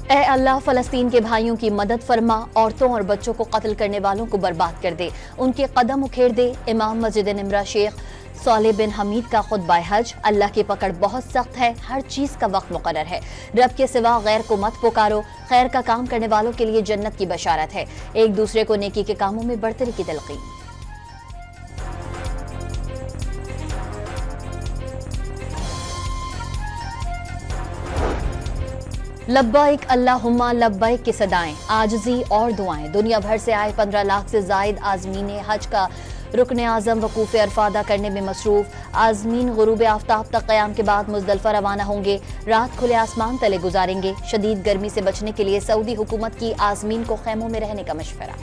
ए अल्लाह, फ़लस्तीन के भाइयों की मदद फरमा, औरतों और बच्चों को कत्ल करने वालों को बर्बाद कर दे, उनके कदम उखेड़ दे। इमाम मस्जिद निमरा शेख सॉले बिन हमीद का खुतबा हज। अल्लाह की पकड़ बहुत सख्त है, हर चीज का वक्त मुकर्रर है। रब के सिवा गैर को मत पुकारो। खैर का काम करने वालों के लिए जन्नत की बशारत है। एक दूसरे को नेकी के कामों में बढ़तरी की तलकीन। लब्बाइक अल्लाहुम्मा लब्बाइक की सदाएं, आजिज़ी और दुआएं। दुनिया भर से आए 15 लाख से जायद आज़मीन हज का रुकन आज़म वकूफ़ अरफा अदा करने में मसरूफ। आज़मीन गुरूब आफ्ताब तक क़याम के बाद मुज़दलिफ़ा रवाना होंगे। रात खुले आसमान तले गुजारेंगे। शदीद गर्मी से बचने के लिए सऊदी हुकूमत की आज़मीन को खैमों में रहने का मशवरा।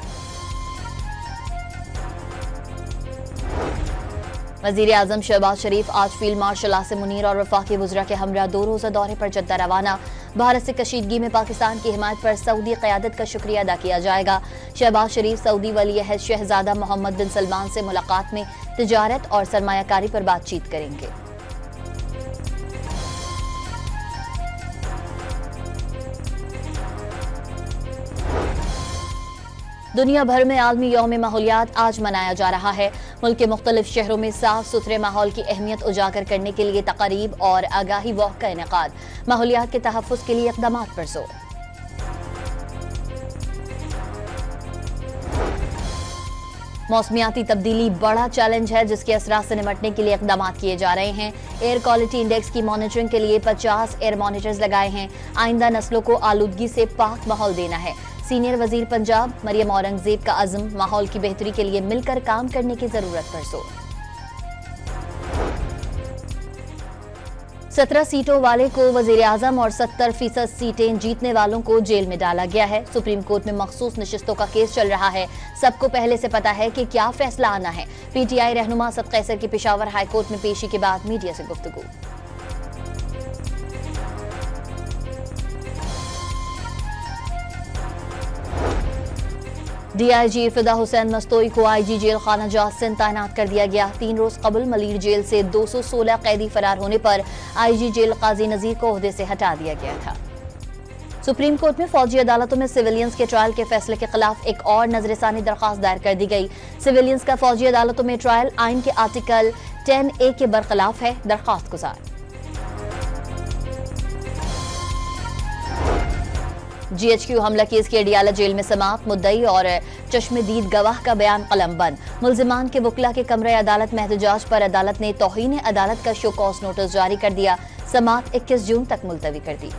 वज़ीर आज़म शहबाज शरीफ आज फील्ड मार्शल आसिम मुनीर और वफाकी वज़रा के हमरा 2 रोज़ा दौरे पर जद्दा रवाना। भारत से कशीदगी में पाकिस्तान की हिमायत पर सऊदी क़यादत का शुक्रिया अदा किया जाएगा। शहबाज शरीफ सऊदी वली अहद शहजादा मोहम्मद बिन सलमान से मुलाकात में तिजारत और सरमायाकारी पर बातचीत करेंगे। दुनिया भर में आलमी यौम माहौलियात आज मनाया जा रहा है। मुल्क के मुख्तलिफ शहरों में साफ सुथरे माहौल की अहमियत उजागर करने के लिए तक़रीब और आगाही वॉक का इनेकाद। माहौलियात के तहफ़्फ़ुज़ के लिए इक़दामात पर जोर। मौसमियाती तब्दीली बड़ा चैलेंज है, जिसके असरात से निपटने के लिए इक़दामात किए जा रहे हैं। एयर क्वालिटी इंडेक्स की मॉनिटरिंग के लिए 50 एयर मॉनिटर्स लगाए हैं। आइंदा नस्लों को आलूदगी से पाक माहौल देना है। सीनियर वजीर पंजाब मरियम औरंगजेब का अज़्म, माहौल की बेहतरी के लिए मिलकर काम करने की जरूरत पर जोर। 17 सीटों वाले को वजीर आजम और 70% सीटें जीतने वालों को जेल में डाला गया है। सुप्रीम कोर्ट में मखसूस नशिस्तों का केस चल रहा है। सबको पहले से पता है कि क्या फैसला आना है। PTI रहनुमा असद कैसर की पेशावर हाईकोर्ट में पेशी के बाद मीडिया से गुफ्तगू। DIG फिदा हुसैन मस्तोई को IG जेल खाना जात से तैनात कर दिया गया। 3 रोज कबल मलीर जेल से 216 कैदी फरार होने पर IG जेल काजी नजीर को ओहदे से हटा दिया गया था। सुप्रीम कोर्ट में फौजी अदालतों में सिविलियंस के ट्रायल के फैसले के खिलाफ एक और नजरसानी दरखास्त दायर कर दी गई। सिविलियंस का फौजी अदालतों में ट्रायल आइन के आर्टिकल 10A के बरखिलाफ है। दरखास्त गुजार। GHQ हमला केस की अडियाला जेल में समाअत। मुद्दई और चश्मदीद गवाह का बयान कलमबंद। मुल्जिमान के वकला के कमरे अदालत में एहतजाज पर अदालत ने तौहीन अदालत का शो कॉज नोटिस जारी कर दिया। समाअत 21 जून तक मुलतवी कर दी।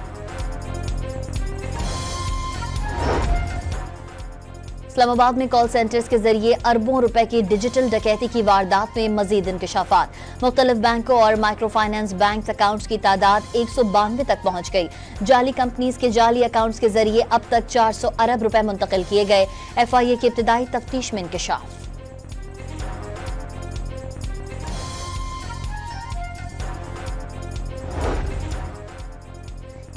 इस्लामाबाद में कॉल सेंटर्स के जरिए अरबों रुपए की डिजिटल डकैती की वारदात में मजीद इंकशाफात। मुख्तलिफ बैंकों और माइक्रो फाइनेंस बैंक अकाउंट्स की तादाद 192 तक पहुंच गई। जाली कंपनीज के जाली अकाउंट्स के जरिए अब तक 400 अरब रुपए मुंतकिल किए गए। FIA की इब्तिदाई तफ्तीश में इंकशाफ।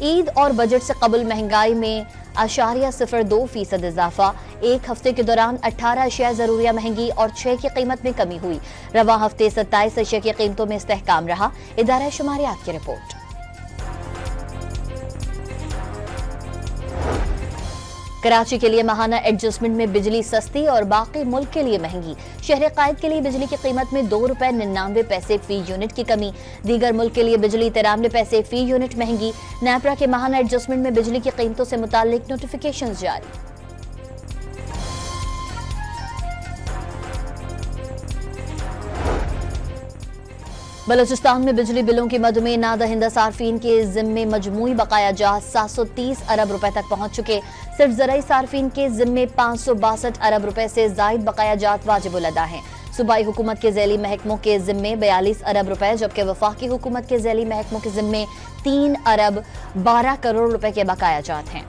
ईद और बजट से कबल महंगाई में 0.02% इजाफा। एक हफ्ते के दौरान 18 अशिया जरूरिया महंगी और 6 की कीमत में कमी हुई। रवा हफ्ते 27 अशिया की कीमतों में इस्तेहकाम रहा। इदारा शुमारियात की रिपोर्ट। कराची के लिए माहाना एडजस्टमेंट में बिजली सस्ती और बाकी मुल्क के लिए महंगी। शहर कायद के लिए बिजली की कीमत में ₹2.99 फी यूनिट की कमी। दीगर मुल्क के लिए बिजली 93 पैसे फी यूनिट महंगी। नेपरा के माहाना एडजस्टमेंट में बिजली की कीमतों से मुताल्लिक नोटिफिकेशन जारी। बलूचिस्तान में बिजली बिलों की मद में नादहिंदा सार्फिन के जिम्मे मजमूई बकाया जात 730 अरब रुपए तक पहुंच चुके। सिर्फ ज़राई सार्फिन के जिम्मे 562 अरब रुपए से जायद बकाया जात वाजिबुल अदा हैं। सूबाई हुकूमत के ज़ैली महकमों के जिम्मे 42 अरब रुपए, जबकि वफाकी हुकूमत के ज़ैली महकमों के जिम्मे 3 अरब 12 करोड़ रुपए के बकाया जात हैं।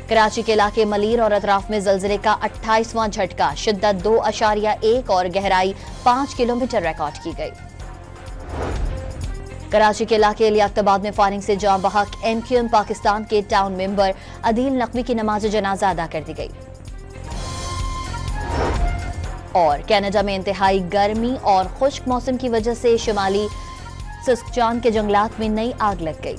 कराची के इलाके मलीर और अतराफ में जलजिले का 28वां झटका, शिद्दत 2.1 और गहराई 5 किलोमीटर रिकॉर्ड की गई। कराची के इलाके लियाकताबाद में फायरिंग से जाँ बहक MQM पाकिस्तान के टाउन मेंबर अदील नकवी की नमाज जनाजा अदा कर दी गई। और कनाडा में इंतहाई गर्मी और खुश्क मौसम की वजह से शुमाली सस्कचान के जंगलात में नई आग लग गई।